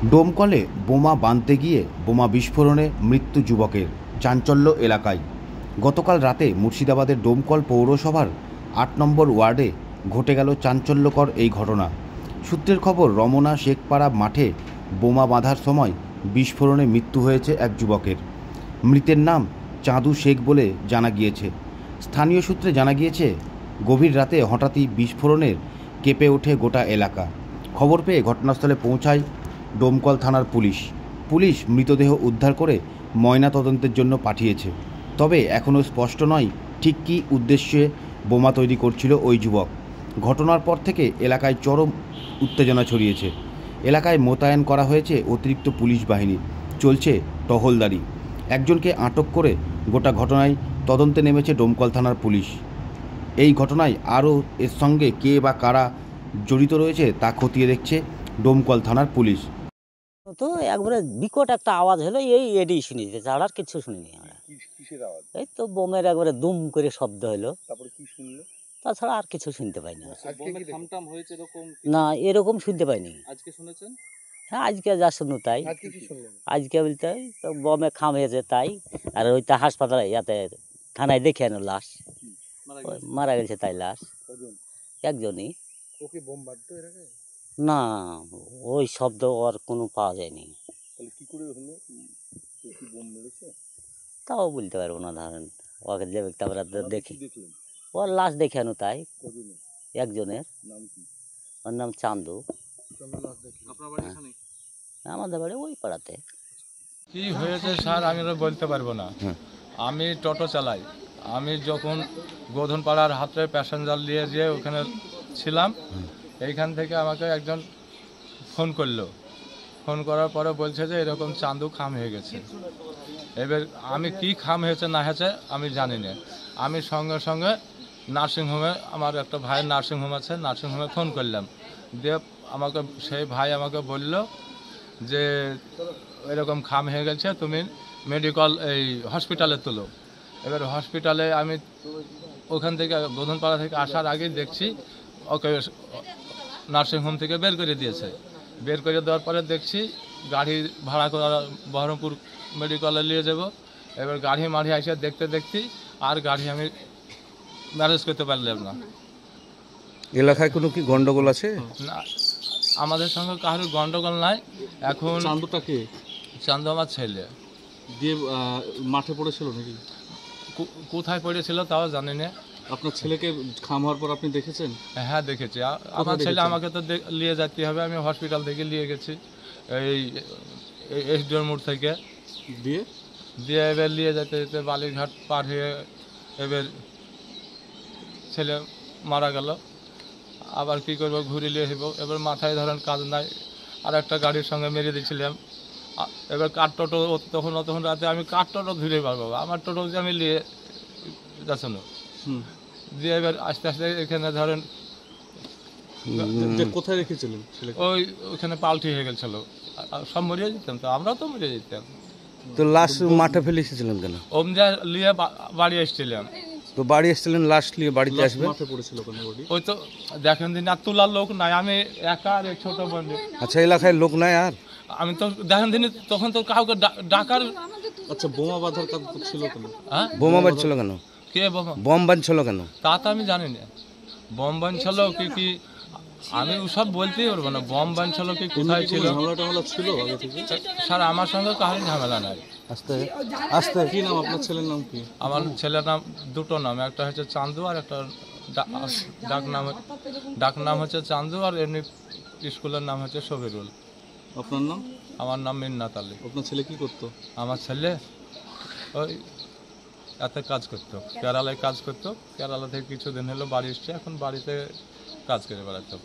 ডোমকলে বোমা বাঁধতে গিয়ে বোমা বিস্ফোরণে মৃত্যু যুবকের, চাঞ্চল্য এলাকায়। গতকাল রাতে মুর্শিদাবাদের ডোমকল পৌরসভার ৮ নম্বর ওয়ার্ডে ঘটে গেল চাঞ্চল্যকর এই ঘটনা। সূত্রের খবর, রমনা শেখপাড়া মাঠে বোমা বাঁধার সময় বিস্ফোরণে মৃত্যু হয়েছে এক যুবকের। মৃতের নাম চাঁদু শেখ বলে জানা গিয়েছে। স্থানীয় সূত্রে জানা গিয়েছে, গভীর রাতে হঠাৎই বিস্ফোরণের কেঁপে ওঠে গোটা এলাকা। খবর পেয়ে ঘটনাস্থলে পৌঁছায় ডোমকল থানার পুলিশ মৃতদেহ উদ্ধার করে ময়নাতদন্তের জন্য পাঠিয়েছে। তবে এখনও স্পষ্ট নয় ঠিক কী উদ্দেশ্যে বোমা তৈরি করছিল ওই যুবক। ঘটনার পর থেকে এলাকায় চরম উত্তেজনা ছড়িয়েছে। এলাকায় মোতায়েন করা হয়েছে অতিরিক্ত পুলিশ বাহিনী, চলছে টহলদারি। একজনকে আটক করে গোটা ঘটনায় তদন্তে নেমেছে ডোমকল থানার পুলিশ। এই ঘটনায় আরও এর সঙ্গে কে বা কারা জড়িত রয়েছে তা খতিয়ে দেখছে ডোমকল থানার পুলিশ। তো একবারে বিকট একটা আওয়াজ হলো, এডি শুনি, ছাড়া আর কিছু শুনিনি আমরা। কিসের আওয়াজ? এই তো বোমের একবারে দুম করে শব্দ হলো, তারপরে কি শুনলে? তাছাড়া আর কিছু শুনতে পাইনি। বোমের থামটাম হয়েছে এরকম? না, এরকম শুনতে পাইনি। আজকে শুনেছেন? হ্যাঁ, আজকে যা শুনু তাই। আজকে কি শুনলেন? আজকে বলতে তো বোমে খাম হয়েছে তাই। আর ওইটা হাসপাতালে ইয়াতে থানায় দেখে আনো লাশ, মারা গেছে তাই লাশ। কজন? একজনই। ওকে বোম বাঁধতো এর আগে? না, ওই শব্দ আর কোনো পাওয়া যায়নি। তাহলে কি করে হলো? কেউ কি বোম মেরেছে? তাও বলতে পারবো না। ধরেন ওকে যে ব্যক্তি আমরা দেখি, দেখলেন ওর লাশ দেখে আনো তাই। কজনের? একজনের নাম কি? ওর নাম চান্দু। লাশ দেখলেন? আপনার বাড়ি এখানে? আমাদের বাড়ি ওই পাড়াতে। কি হয়েছে স্যার আমি বলতে পারবো না। আমি টোটো চালাই। আমি যখন গোধনপাড়ার হাতে প্যাসেঞ্জার নিয়ে যেয়ে ওখানে ছিলাম, এইখান থেকে আমাকে একজন ফোন করলো। ফোন করার পরে বলছে যে এরকম চান্দু খাম হয়ে গেছে। এবার আমি কি খাম হয়েছে না হয়েছে আমি জানি না। আমি সঙ্গে সঙ্গে নার্সিংহোমে, আমার একটা ভাইয়ের নার্সিংহোম আছে, নার্সিংহোমে ফোন করলাম। দিয়ে আমাকে সেই ভাই আমাকে বলল যে এরকম খাম হয়ে গেছে, তুমি মেডিকেল এই হসপিটালে তোলো। এবার হসপিটালে আমি ওখান থেকে গোধনপাড়া থেকে আসার আগেই দেখছি ওকে নার্সিংহোম থেকে বের করে দিয়েছে। বের করে দেওয়ার পরে দেখছি গাড়ি ভাড়া করা বহরমপুর মেডিকেলে নিয়ে যাব। এবার গাড়ি মাড়ি এসে দেখতে আর গাড়ি আমি ম্যানেজ করতে পারলাম না। এলাকায় কোনো কি গন্ডগোল আছে? না, আমাদের সঙ্গে কারোর গন্ডগোল নাই। এখন চান্দুটা কে? চান্দু আমার ছেলে। দিয়ে মাঠে পড়েছিল নাকি? কোথায় পড়েছিল তাও জানি না। আপনার ছেলেকে খাম হওয়ার পর আপনি দেখেছেন? হ্যাঁ, দেখেছি। আমার ছেলে আমাকে তো নিয়ে যেতে হবে, আমি হসপিটাল থেকে নিয়ে গেছি এই এসডিওর মোড় থেকে। দিয়ে এবার নিয়ে যেতে যেতে বালিঘাট পার হয়ে এবার ছেলে মারা গেল। আবার কি করবো, ঘুরে নিয়ে আসবো। এবার মাথায় ধরেন কাজ নাই, আর একটা গাড়ির সঙ্গে মেরে দিয়েছিলাম। এবার কাঠ টোটো তখন রাতে আমি কাঠ টোটো ধরে পারবো, আমার টোটো যে আমি নিয়ে যাচ্ছ না। দিয়ে এবার আস্তে আস্তে এখানে ধরেন কোথায় রেখেছিলেন? ওইখানে পাল্টি হয়ে গেছিল। সব মরিয়ে যেতাম, তো আমরাও তো মরিয়ে যেতাম। তো লাশ মাঠে ফেলে এসেছিলেন কেন? ওমজা নিয়ে বাড়ি এসেছিলাম। তো বাড়ি এসেছিলেন, লাশ নিয়ে বাড়িতে আসবে? মাঠে পড়েছিল কেন? ওই তো দেখেন দিন, আর তোলার লোক নাই, আমি একা আর ছোট বন্ধু। আচ্ছা, এলাকায় লোক নাই আর? আমি তো দেখেন দিন তখন তো কাউকে ডাকার। আচ্ছা, বোমা বাঁধার কাজ ছিল কেন? হ্যাঁ, বোমা বাজছিল কেন? কে বোমা? বম বাজছিল কেন তা তো আমি জানি না। বম বানছিল কি আমি ওসব বলতেই পারবো না। বম বানছিল কি, কোথায় ছিল? ঝামেলা ছিল আগে থেকে? স্যার আমার সঙ্গে কারোর ঝামেলা নাই। আস্তে আস্তে। কি নাম আপনার ছেলের? নাম কি? আমার ছেলের নাম দুটো নাম, একটা হচ্ছে চান্দু আর একটা ডাক নাম হচ্ছে চান্দু, আর এমনি স্কুলের নাম হচ্ছে সবিরুল। আপনার নাম? আমার নাম মিন্নাত আলী। আপনার ছেলে কি করতো? আমার ছেলে ওই এতে কাজ করতো, কেরালায় কাজ করতো। কেরালা থেকে কিছুদিন হলো বাড়ি এসছে, এখন বাড়িতে কাজ করে বেড়াতো।